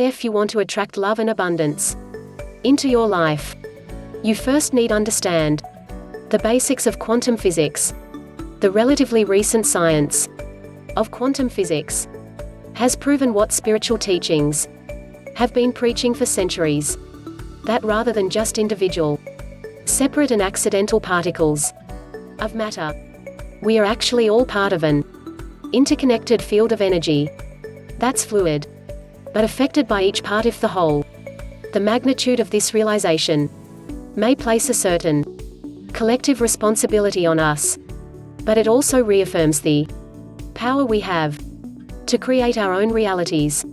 If you want to attract love and abundance into your life, you first need understand the basics of quantum physics. The relatively recent science of quantum physics has proven what spiritual teachings have been preaching for centuries, that rather than just individual, separate and accidental particles of matter, we are actually all part of an interconnected field of energy that's fluid, but affected by each part of the whole. The magnitude of this realization may place a certain collective responsibility on us, but it also reaffirms the power we have to create our own realities.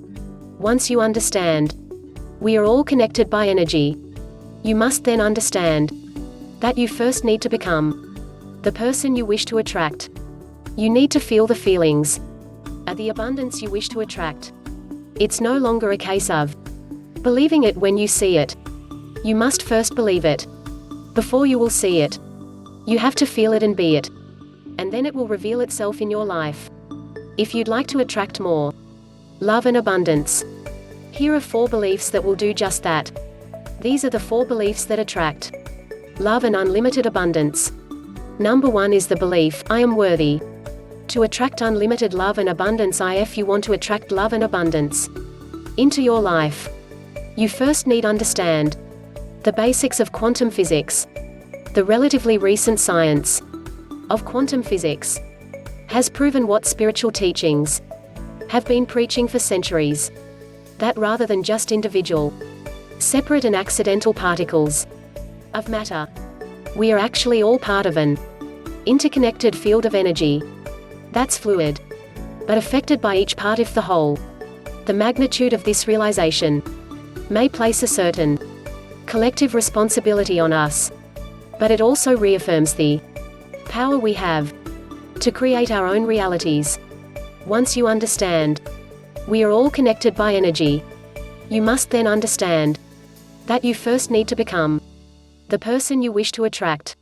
Once you understand we are all connected by energy, you must then understand that you first need to become the person you wish to attract. You need to feel the feelings of the abundance you wish to attract. It's no longer a case of believing it when you see it. You must first believe it before you will see it. You have to feel it and be it, and then it will reveal itself in your life. If you'd like to attract more love and abundance, here are 4 beliefs that will do just that. These are the 4 beliefs that attract love and unlimited abundance. Number 1 is the belief, I am worthy. To attract unlimited love and abundance, if you want to attract love and abundance into your life, you first need understand the basics of quantum physics. The relatively recent science of quantum physics has proven what spiritual teachings have been preaching for centuries, that rather than just individual, separate and accidental particles of matter, we are actually all part of an interconnected field of energy that's fluid, but affected by each part of the whole. The magnitude of this realization may place a certain collective responsibility on us, but it also reaffirms the power we have to create our own realities. Once you understand we are all connected by energy, you must then understand that you first need to become the person you wish to attract.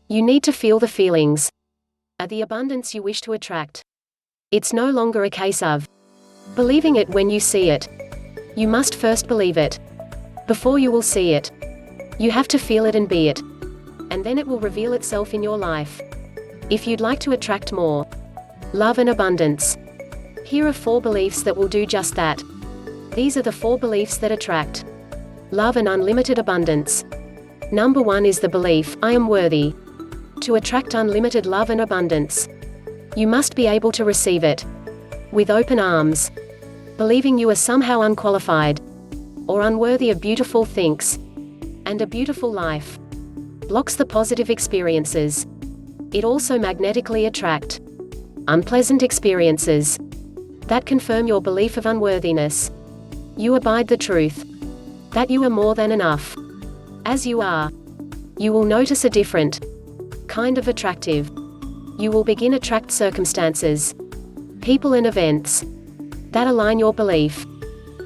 You need to feel the feelings of the abundance you wish to attract. It's no longer a case of believing it when you see it. You must first believe it before you will see it. You have to feel it and be it, and then it will reveal itself in your life. If you'd like to attract more love and abundance, here are 4 beliefs that will do just that. These are the 4 beliefs that attract love and unlimited abundance. Number 1 is the belief, I am worthy. To attract unlimited love and abundance, you must be able to receive it with open arms. Believing you are somehow unqualified or unworthy of beautiful things and a beautiful life blocks the positive experiences. It also magnetically attracts unpleasant experiences that confirm your belief of unworthiness. You abide the truth that you are more than enough. As you are, you will notice a different kind of attractive. You will begin attract circumstances, people and events that align your belief.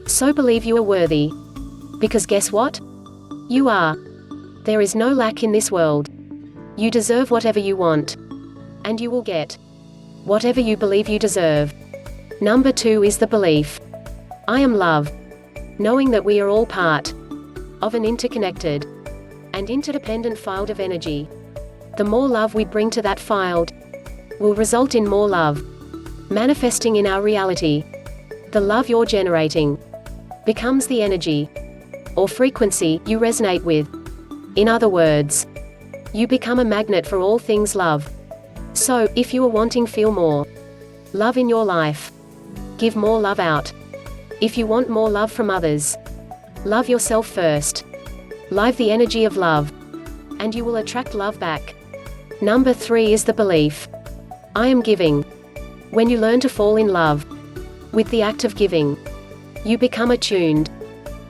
So believe you are worthy. Because guess what? You are. There is no lack in this world. You deserve whatever you want, and you will get whatever you believe you deserve. Number 2 is the belief, I am love. Knowing that we are all part of an interconnected and interdependent field of energy. The more love we bring to that field will result in more love manifesting in our reality. The love you're generating becomes the energy or frequency you resonate with. In other words, you become a magnet for all things love. So, if you are wanting feel more love in your life, give more love out. If you want more love from others, love yourself first. Live the energy of love, and you will attract love back. Number 3 is the belief, I am giving. When you learn to fall in love with the act of giving, you become attuned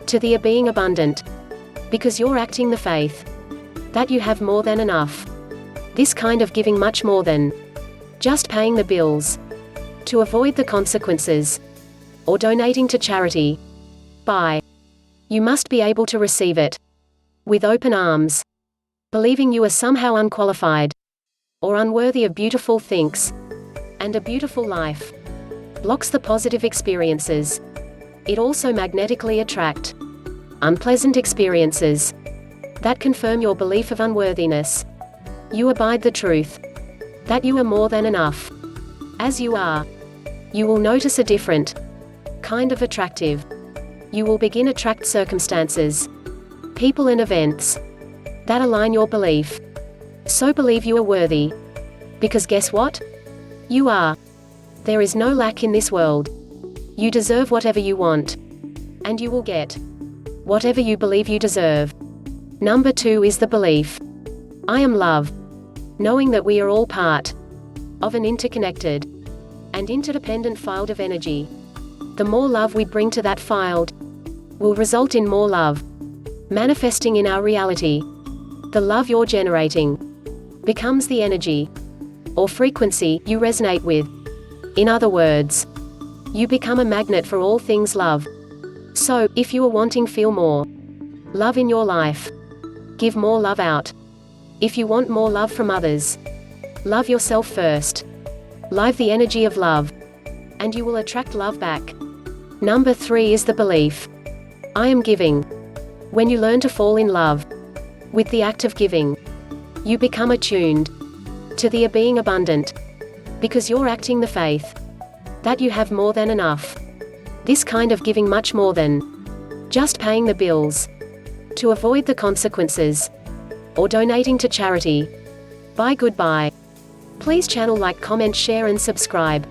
to the being abundant, because you're acting the faith that you have more than enough. This kind of giving much more than just paying the bills to avoid the consequences or donating to charity. You must be able to receive it with open arms. Believing you are somehow unqualified or unworthy of beautiful things and a beautiful life blocks the positive experiences. It also magnetically attracts unpleasant experiences that confirm your belief of unworthiness. You abide the truth that you are more than enough. As you are, you will notice a different kind of attractive. You will begin attract circumstances, people and events that align your belief. So believe you are worthy. Because guess what? You are. There is no lack in this world. You deserve whatever you want. And you will get whatever you believe you deserve. Number 2 is the belief. I am love. Knowing that we are all part of an interconnected and interdependent field of energy. The more love we bring to that field will result in more love manifesting in our reality. The love you're generating becomes the energy or frequency you resonate with. In other words, you become a magnet for all things love. So, if you are wanting feel more love in your life, give more love out. If you want more love from others, love yourself first. Live the energy of love, and you will attract love back. Number 3 is the belief. I am giving. When you learn to fall in love with the act of giving, you become attuned to the being abundant, because you're acting the faith that you have more than enough. This kind of giving much more than just paying the bills to avoid the consequences or donating to charity. Bye, goodbye. Please channel like, comment, share and subscribe.